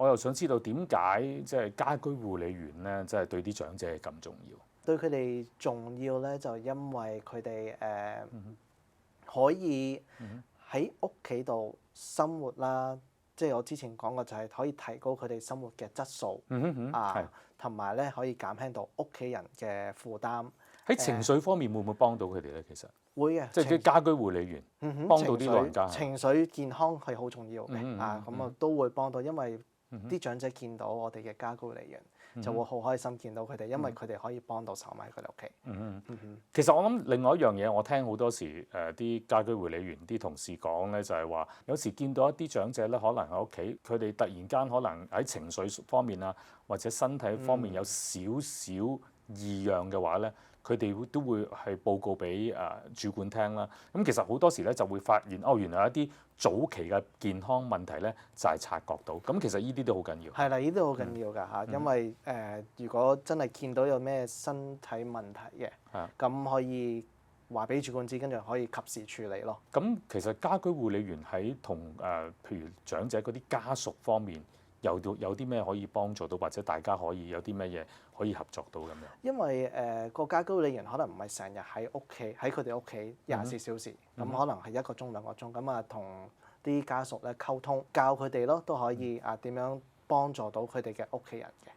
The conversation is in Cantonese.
又想知道點解即係家居護理員咧，即係對啲長者係咁重要？對佢哋重要咧，就因為佢哋可以喺屋企度生活啦，即係我之前講過就係可以提高佢哋生活嘅質素係同埋咧可以減輕到屋企人嘅負擔。喺情緒方面會唔會幫到佢哋咧？其實會嘅，即係啲家居護理員幫到啲老人家。情緒健康係好重要嘅咁啊都會幫到，因為啲長者見到我哋嘅家居護理員就會好開心見到佢哋，因為佢哋可以幫到手埋佢哋屋企。其實我諗另外一樣嘢，我聽好多時啲家居護理員啲同事講咧，就係話有時見到一啲長者咧，可能喺屋企，佢哋突然間可能喺情緒方面啊，或者身體方面有少少異樣嘅話咧，佢哋都會係報告俾主管聽啦。咁其實好多時咧就會發現原來一啲早期嘅健康問題咧就係察覺到。咁其實呢啲都好緊要。係啦，呢啲好緊要㗎因為如果真係見到有咩身體問題嘅，咁可以話俾主管知，跟住可以及時處理咯。咁其實家居護理員喺同譬如長者嗰啲家屬方面，有啲咩可以幫助到，或者大家可以有啲咩嘢可以合作到咁樣？因為個家居護理員可能唔係成日喺屋企，喺佢哋屋企24小時，咁可能係1個鐘2個鐘，咁同啲家屬咧溝通，教佢哋咯，都可以點樣幫助到佢哋嘅屋企人嘅。